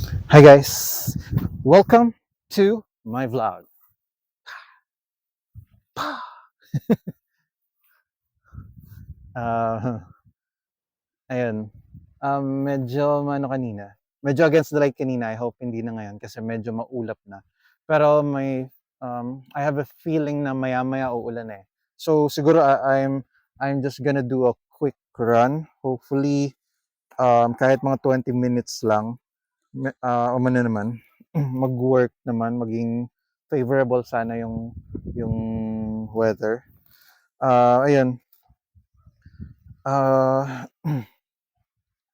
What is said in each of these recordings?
Hi guys, welcome to my vlog. Uh, ayun, medyo kanina, medyo against the light kanina. I hope hindi na ngayon kasi medyo maulap na. Pero I have a feeling na maya-maya uulan eh. So siguro I'm just gonna do a quick run. Hopefully, kahit mga 20 minutes lang, umano naman, mag-work naman, maging favorable sana yung weather. Ayun, ah,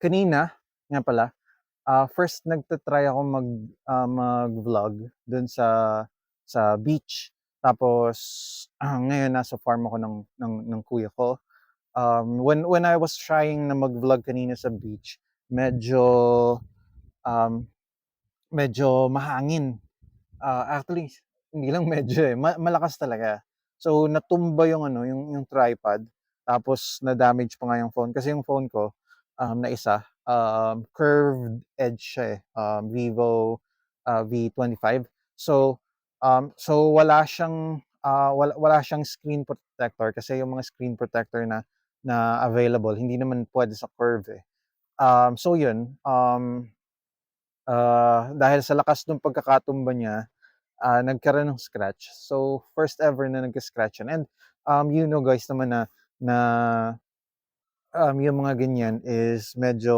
kanina nga pala, first nagta-try ako mag-vlog dun sa beach. Tapos ngayon nasa farm ako ng kuya ko. When I was trying na mag-vlog kanina sa beach, medyo um, medyo mahangin. Actually, hindi lang medyo eh, malakas talaga. So natumba yung yung tripod, tapos na-damage pa nga yung phone kasi yung phone ko na isa, curved edge siya eh, Vivo V25. So wala siyang screen protector kasi yung mga screen protector na available hindi naman pwede sa curve eh. So yun, dahil sa lakas ng pagkakatumba niya, nagkaroon ng scratch. So, first ever na nagka-scratch yun. And guys naman na yung mga ganyan is medyo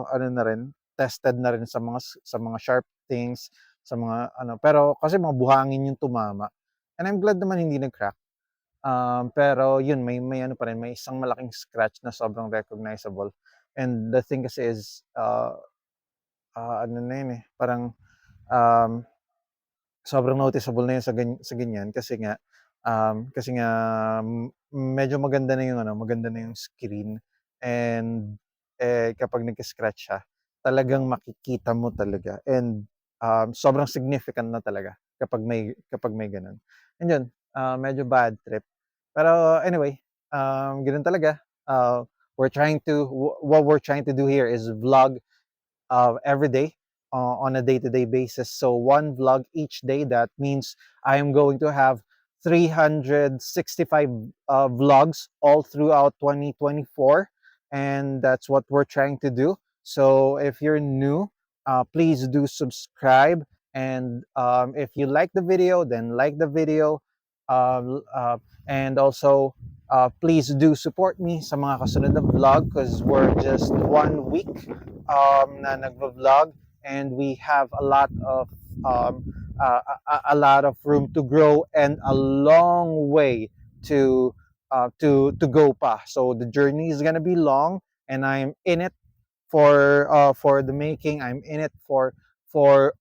ano na rin, tested na rin sa mga sharp things, sa mga pero kasi mga buhangin yung tumama. And I'm glad naman hindi nag-crack. Pero yun, may ano pa rin, may isang malaking scratch na sobrang recognizable. And the thing kasi is, ano na yun eh, parang um, sobrang noticeable na 'yun sa ganyan kasi nga medyo maganda na yung screen and, kapag nagka-scratch siya, talagang makikita mo talaga and, sobrang significant na talaga kapag may gano'n. And 'yun, medyo bad trip. Pero anyway, gano'n talaga, what we're trying to do here is vlog every day on a day-to-day basis. So one vlog each day. That means I am going to have 365 vlogs all throughout 2024, and that's what we're trying to do. So if you're new, please do subscribe. And if you like the video, then like the video. And also, please do support me sa mga kasunod na vlog because we're just 1 week na nagvo-vlog and we have um, a lot of room to grow and a long way to go pa. So the journey is gonna be long, and I'm in it for the making. I'm in it for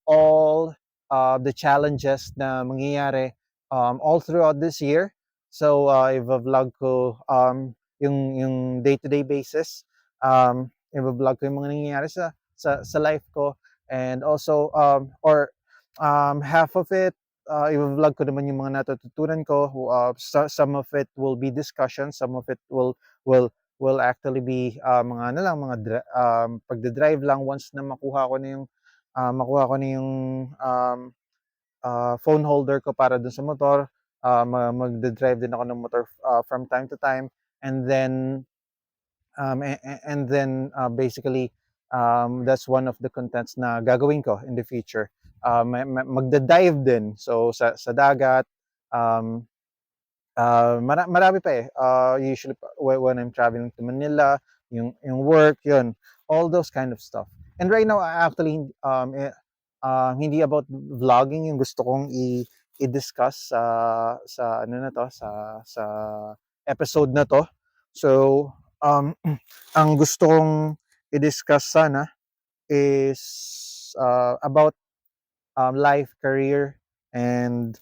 all the challenges na mangyayari all throughout this year. So i-vlog ko yung day-to-day basis. I-vlog ko yung mga nangyayari sa life ko, and also half of it i-vlog ko naman yung mga natututunan ko. Some of it will be discussion, some of it will actually be mga ano lang, pagde-drive lang once na makuha ko na yung um, phone holder ko para dun sa motor. Magde-drive din ako ng motor from time to time, and then basically that's one of the contents na gagawin ko in the future. Magda-dive din, so sa dagat. um, Marami pa eh. Usually when I'm traveling to Manila, yung work, yun, all those kind of stuff. And right now, actually, hindi about vlogging yung gusto kong i-discuss sa ano na to, sa episode na to. So, ang gusto kong i-discuss sana is about life, career, and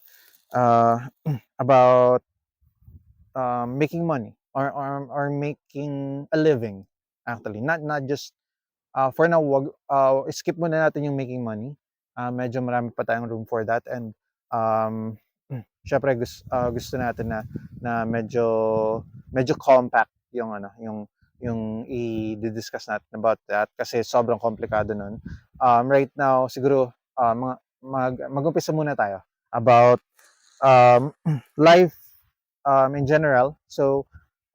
uh, about making money, or making a living. Actually, not just for now, skip muna natin yung making money. Medyo marami pa tayong room for that, and um, syempre gusto natin na medyo compact yung yung i-discuss natin about that kasi sobrang komplikado nun. right now siguro, mag-umpisa muna tayo about, um, life, in general. So,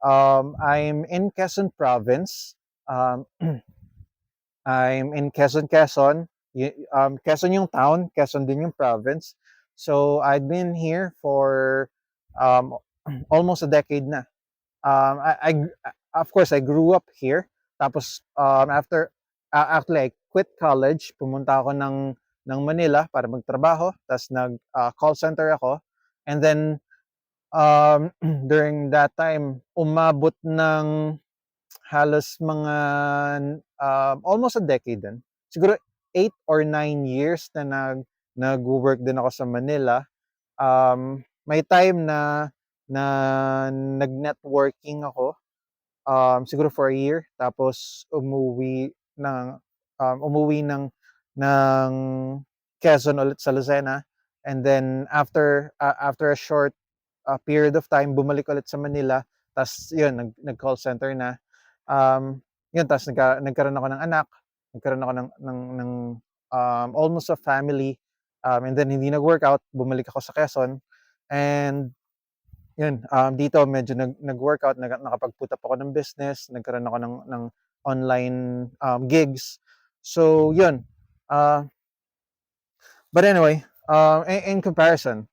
I'm in Quezon Province. Um, I'm in Quezon. Quezon yung town, Quezon din yung province. So I've been here for, um, almost a decade na. Of course, I grew up here. Tapos, actually, I quit college. Pumunta ako ng Manila para magtrabaho. Tapos call center ako. And then, during that time, umabot ng halos mga, almost a decade din. Siguro 8 or 9 years na nagwo-work din ako sa Manila. May time na nag-networking ako, siguro for a year, tapos umuwi ng Quezon ulit sa Lucena, and then after a short, period of time, bumalik ulit sa Manila. Tas yun, nag-call center na. Yun, tas nagkaroon ako ng anak, nagkaroon ako ng almost a family, and then hindi nag-workout, bumalik ako sa Quezon. And yun, dito medyo nag-workout, nakapag-put up ako ng business, nagkaroon ako ng online, gigs. So yun, but anyway, in comparison,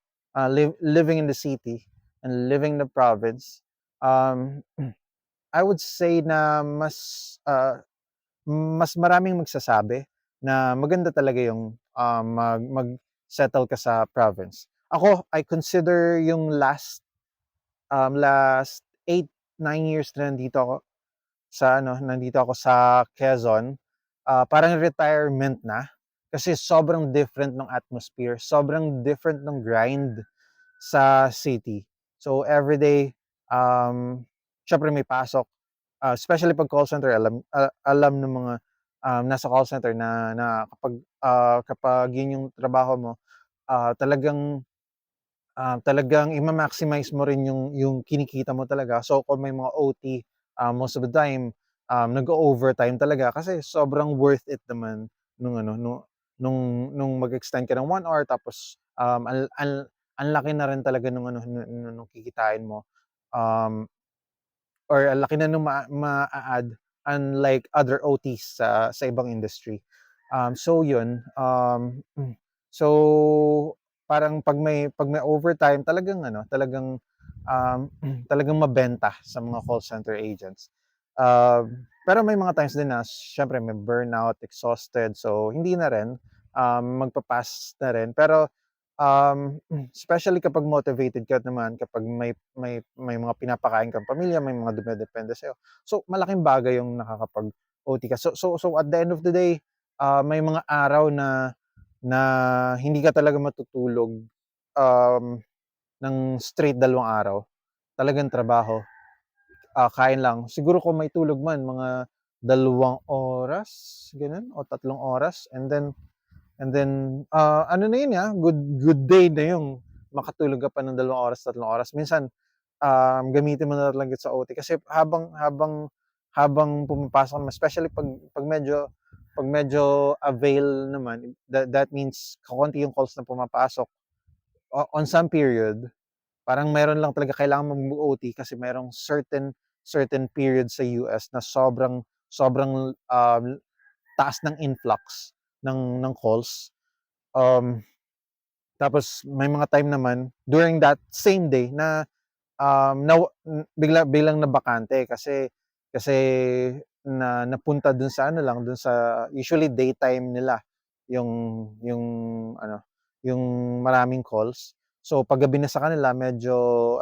living in the city and living in the province, um, I would say na mas maraming magsasabi na maganda talaga yung, mag-settle ka sa province. Ako, I consider yung last 8, 9 years na nandito ako sa Quezon, parang retirement na. Kasi sobrang different ng atmosphere, sobrang different ng grind sa city. So everyday, siyempre may pasok, especially 'pag call center, alam ng mga, nasa call center na kapag yun yung trabaho mo, talagang ima-maximize mo rin yung kinikita mo talaga. So kung may mga OT, most of the time, nag-o-overtime talaga kasi sobrang worth it naman nung ano, nung mag-extend ka ng 1 hour, tapos, ang laki na rin talaga nung ano, nung kikitain mo. Um, or ang laki na nung maa-add, unlike other OTs sa ibang industry. So yun, so parang 'pag may overtime, talagang ano, um, talagang mabenta sa mga call center agents. Pero may mga times din na siyempre may burnout, exhausted, so hindi na rin, magpa-pass na rin. Pero, especially kapag motivated ka naman, kapag may mga pinapakain kang pamilya, may mga dumedepende sa'yo. So malaking bagay yung nakakapag-OT ka. So at the end of the day, may mga araw na hindi ka talaga matutulog, um, ng straight 2 araw. Talagang trabaho, kain lang. Siguro kung may tulog man, mga 2 oras, gano'n, o 3 oras. And then, ano na yun, good day na yung makatulog ka pa ng 2 oras, 3 oras. Minsan, gamitin mo na talaga sa OT kasi habang pumapasok mo, especially 'pag medyo avail naman, that means kakaunti yung calls na pumapasok. On some period, parang meron lang talaga kailangan mong mag-OT kasi merong certain period sa US na sobrang sobrang, taas ng influx ng calls. Um, Tapos may mga time naman during that same day na, biglang nabakante kasi napunta dun sa ano lang, dun sa usually daytime nila yung yung ano, yung maraming calls. So paggabi na sa kanila, medyo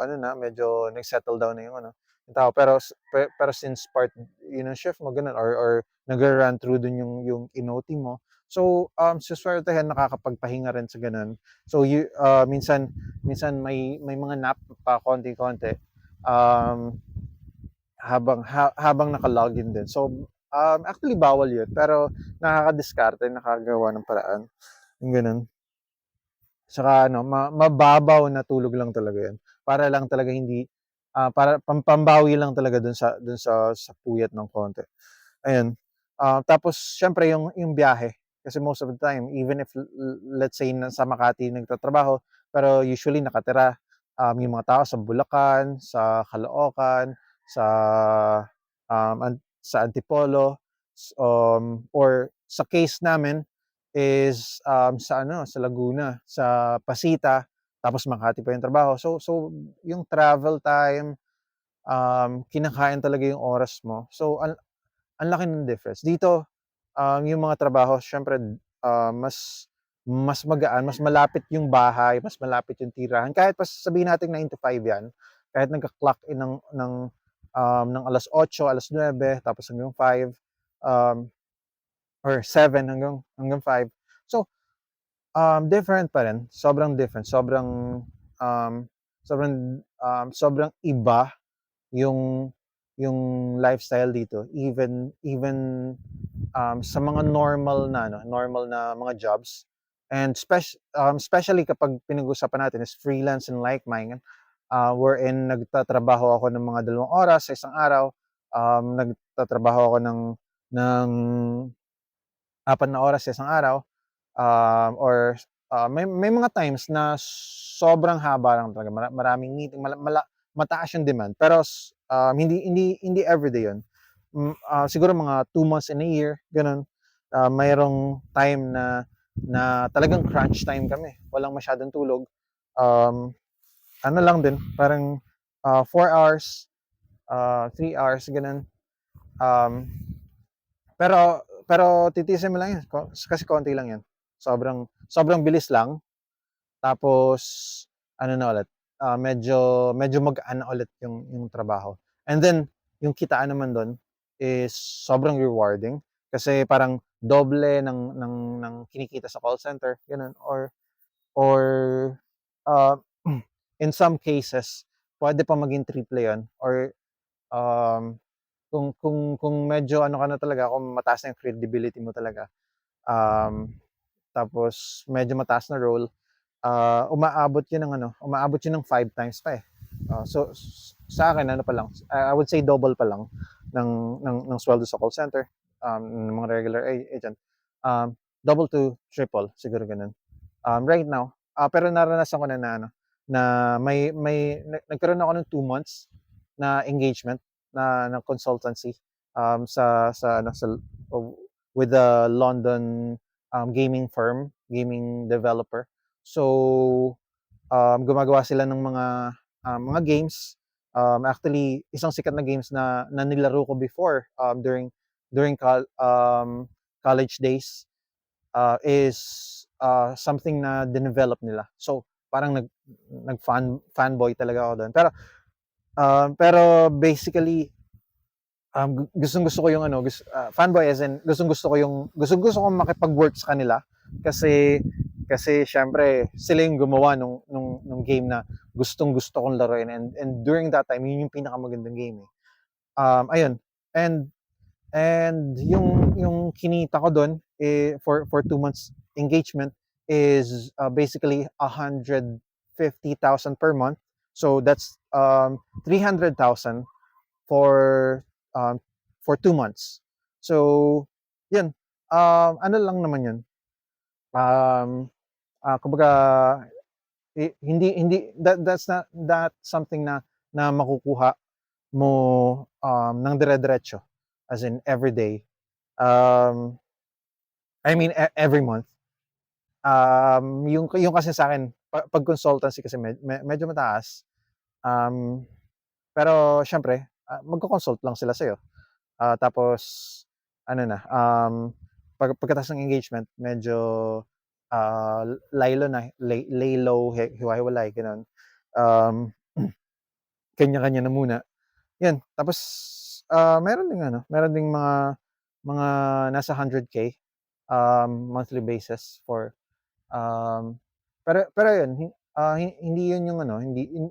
nag-settle down na yung ano, yung tao. Pero since part yun ng shift mo, gano'n, or nagra-run through dun yung in-OT mo, so, suswertehin nakakapagpahinga rin sa gano'n. So minsan may mga nap pa konti-konti, um, habang naka-login din. So, actually bawal 'yun, pero nakakadiskarte, nakakagawa ng paraan, yung gano'n. Saka ano, mababaw na tulog lang talaga 'yun, para lang talaga hindi, para pambawi lang talaga dun sa puyat ng konti, ayun. Tapos siyempre yung biyahe. Kasi most of the time, even if let's say nasa Makati nagtatrabaho, pero usually nakatira yung mga tao sa Bulacan, sa Caloocan, sa sa Antipolo, or sa case namin is sa sa Laguna, sa Pasita, tapos Makati pa yung trabaho. So yung travel time, kinakain talaga yung oras mo. So ang laki ng difference. Dito, yung mga trabaho siyempre, mas mas magaan, mas malapit yung bahay, mas malapit yung tirahan. Kahit pa sabihin natin 9 to 5 yan, kahit nagka-clock in ng 8:00, 9:00, tapos hanggang 5, um, or 7 hanggang 5. So, different pa rin, sobrang different, um, sobrang iba yung yung lifestyle dito, even sa mga normal na mga jobs, and especially kapag pinag-usapan natin is freelance and like mine, wherein nagtatrabaho ako ng mga 2 oras sa isang araw, nagtatrabaho ako ng 4 na oras sa isang araw, or may mga times na sobrang haba lang talaga, maraming meeting, mataas yung demand, pero hindi everyday yun. Siguro mga 2 months in a year, ganun. Mayroong time na talagang crunch time kami, walang masyadong tulog. Um, ano lang din, parang 4 hours, 3 hours, ganun. Um, pero titiisin mo lang yan, kasi konti lang yan. Sobrang sobrang bilis lang. Tapos ano na ulit, medyo magaan na ulit yung trabaho. And then yung kitaan naman dun is sobrang rewarding, kasi parang doble ng kinikita sa call center, gano'n, or uh, in some cases puwede pa maging triple 'yun, or um, kung medyo ano ka na talaga, kung mataas na yung credibility mo talaga, um, tapos medyo mataas na role, umaabot yun ng 5 times pa, eh. So sa akin ano pa lang, I would say double pa lang ng sweldo sa call center, ng mga regular agent. Double to triple siguro gano'n. Right now, pero naranasan ko na nagkaroon ako ng 2 months na engagement na consultancy, sa with the London gaming firm, gaming developer. So, gumagawa sila ng mga games. Actually, isang sikat na games na nilaro ko before, during college days, is something na dinevelop nila. So, parang fanboy talaga ako doon. Pero basically, gustong-gusto ko yung fanboy as in gustong-gusto ko gustong-gusto kong makipag-work sa kanila, kasi siyempre sila yung gumawa nung game na gustong-gusto kong laruin, and during that time yun yung pinakamagandang game, eh. Ayun, and yung kinita ko dun, for 2 months engagement is basically 150,000 per month. So that's 300,000 for um, for 2 months. So, yun. Ano lang naman yun. Kumbaga, hindi that's not something na makukuha mo ng dire-diretso, as in every day. I mean every month. Yung kasi sa akin, pag consultancy kasi medyo mataas. Um, pero siyempre, magko-consult lang sila sa'yo. Tapos ano na, pagkatapos ng engagement medyo, lay low, hiwa-hiwalay, gano'n. Um, Kanya-kanya na muna, 'yun. Tapos, meron ding mga nasa 100K, monthly basis for, um pero 'yun, hindi 'yun yung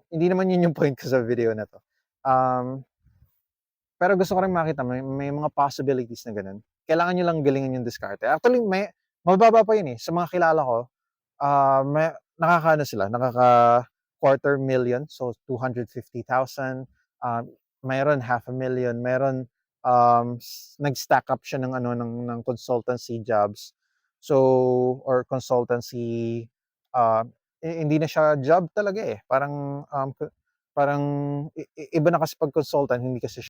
hindi naman 'yun yung point ko sa video na 'to. Um Pero gusto ko rin makita may mga possibilities na gano'n. Kailangan niyo lang galingan yung diskarte. Actually, mababa pa yun, eh, sa mga kilala ko, may nakakaano sila, quarter million, so 250,000, mayroon 500,000, mayroon, nag-stack up siya ng consultancy jobs. So or consultancy, ah, hindi na siya job talaga, eh, parang, parang iba na kasi 'pag consultant hindi kasi